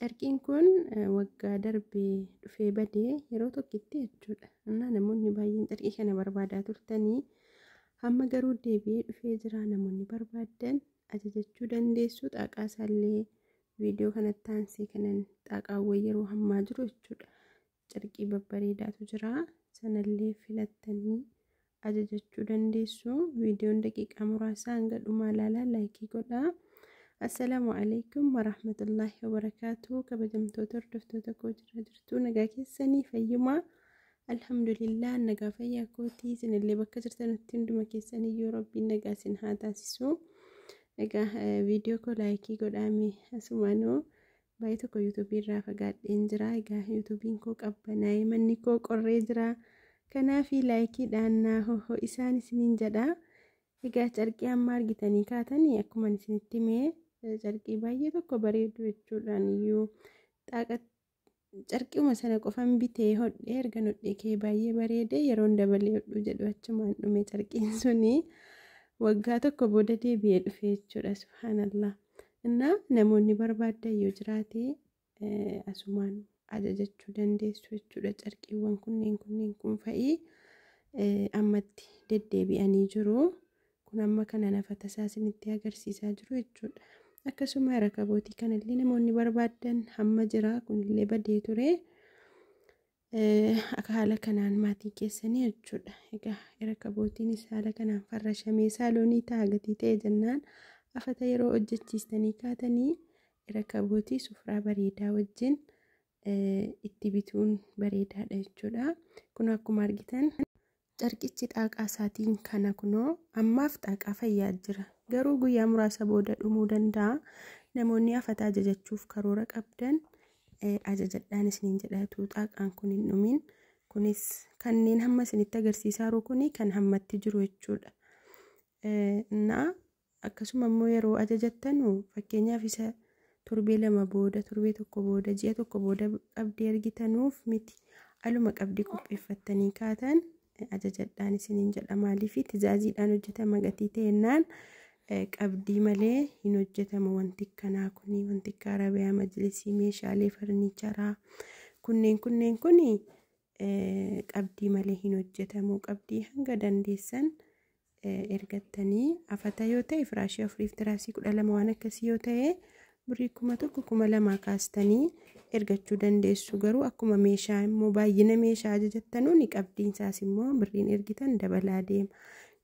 Carqiin kun waggaa darbee dhufee badee yeroo tokkitti jechuudha. Namoonni baay'een carqii kana barbaadaa turtanii hamma garuu deebi'ee dhufee jira. Namoonni barbaadan ajajachuu dandeessu. Xaaqaa isaallee viidiyoo kanatti aansee kanan xaaqaawwan yeroo hammaa jiru jechuudha. Carqii babbareedaatu jira. Sanallee filattanii ajajachuu dandeessu. Viidiyoon daqiiqaa muraasa hanga dhumaa ilaalaa laayikii godhaa. Assalaamu alaykum warahmatullahi wabarakatuh. Kabajamtoota hordoftoota koo jirtu nagaa keessanii fayyumaa. Alhamdulillah nagaa fayyaa kootii isinillee bakka jirtanitti hunduma keessanii yoo rabbiin nagaa isin haa taasisu. Egaa viidiyoo koo laayikii godhaame asumaanoo baay'ee tokko yuutuubii irraa fagaadheen jira. Egaa yuutuubiin koo qabbanaa'ee manni koo qorree jira. Kanaafi laayikiidhaan hoho isaan isiniin jedha. Egaa carqii amma argitanii kaatanii akkuma isinitti himee carqii baay'ee tokko bareedu jechuudhaan iyyuu carqiuma sana qofan bitee hodhee erga hodhee kee baay'ee bareede yeroon dabalee hodhuu jedhu achumaan dhume carqiin suni waggaa tokko booda deebi'ee dhufe jechuudha. Subhaanallah. Namoonni barbaadan yoo jiraate asumaan ajajachuu dandeessu jechuudha. Carqiiwwan kunneen kun fa'ii ammatti deddeebi'anii jiru. Kun amma kana nafata isaa isinitti agarsiisaa jiru jechuudha. Akkasuma rakabootii kanallee namoonni barbaadan hamma jira. Kunillee badee ture. Akka haala kanaan maatii keessanii jechuudha. Egaa rakabootiinis haala kanaan farrashamee saaloonii ta'a gatii ta'e jennaan afata yeroo hojjechiistanii kaatanii rakabootii sufraa bareedaa wajjin itti bituun bareedaadha jechuudha. Kun akkuma argitan carqichi xaaqaa isaatiin kana kunoo ammaaf xaaqaa fayyaa jira. Garuu guyyaa muraasa booda dhumuu danda'a. Namoonni afata ajajachuuf karoora qabdan ajajadhaan isiniin jedhatu xaaqaan kun hin dhumin. Kunis kanneen hamma isinitti agarsiisaa jiru kuni kan hammatti jiru jechuudha. Akkasuma immoo yeroo ajajattanu fakkeenyaaf isa torbee 2 booda, torbee 1 booda, ji'a 1 booda qabdii argitanuuf miti. Aluma qabdii qopheeffattanii kaatan ajajadhaan isiniin jedha. Maaliif tizaaziidhaan hojjetama gatii ta'ennaan qabdii malee hin hojjetamu. Wanti kanaa kuni wanti akka arabiyaa majlisii meeshaalee farniicharaa kunneen kuni qabdii malee hin hojjetamu. Qabdii hanga dandeessan ergattanii afata yoo ta'e firaashii 4 fi tiraasii 12 waan akkasii yoo ta'e birrii 1,000 2,000 kaastanii ergachuu dandeessu. Garuu akkuma meeshaa immoo baay'ina meeshaa ajajattanuu qabdiin isaas immoo birriin ergitan dabalaa deema.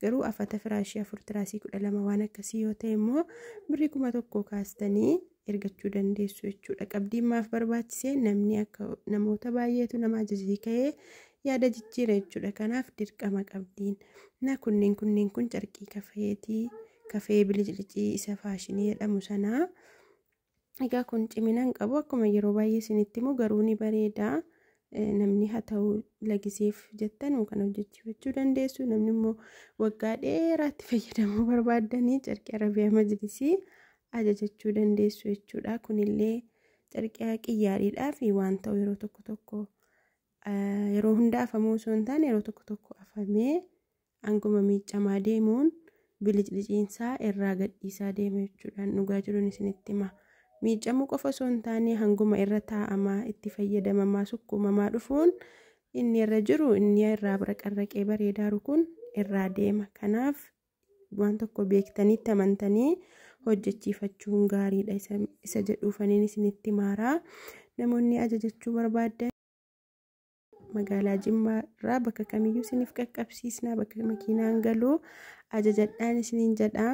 Garuu afata firaashii 4 tiraasii 12 waan akkasii yoo ta'e immoo birrii 1,000 kaastanii ergachuu dandeessu jechuudha. Qabdiin maaf barbaachise? Namni akka namoota baay'eetu nama ajajii ka'ee yaada jijjiira jechuudha. Kanaaf dirqama qabdiin. Kunneen kun carqii kafeetii, kafee bilicicii isa faashinii jedhamu sanaa. Egaa kun cimina hin qabu akkuma yeroo baay'ee isinitti himu garuu ni bareeda. Namni haa ta'u lagisiif jettan kan hojjechiifachuu dandeessu. Namni immoo waggaa dheeraatti fayyadamuu barbaadanii carqii arabiyaa majlisii ajajachuu dandeessu jechuudha. Kunillee carqii qiyyaariidhaa fi waan ta'u yeroo tokko yeroo hunda afamuu osoo hin taane yeroo tokko afamee hanguma miicamaa deemuun biliciciinsaa irraa gadhiisaa deema jechuudha. Dhugaa jiruun isinitti hima. Miicamuu qofa osoo hin taane hanguma irra taa'amaa itti fayyadamamaa sukkuumamaa dhufuun inni irra jiru inni irraa qarraqee bareedaa kun irraa deema. Kanaaf waan tokko beektanitti amantanii hojjechiifachuun gaariidha. Isa jedhuufaniin isinitti himaa. Namoonni ajajachuu barbaadan magaalaa Jimmaa irraa bakka kamiyyuu isiniif qaqqabsiisna. Bakka makiinaan galuu ajajadhaan isiniin jedha.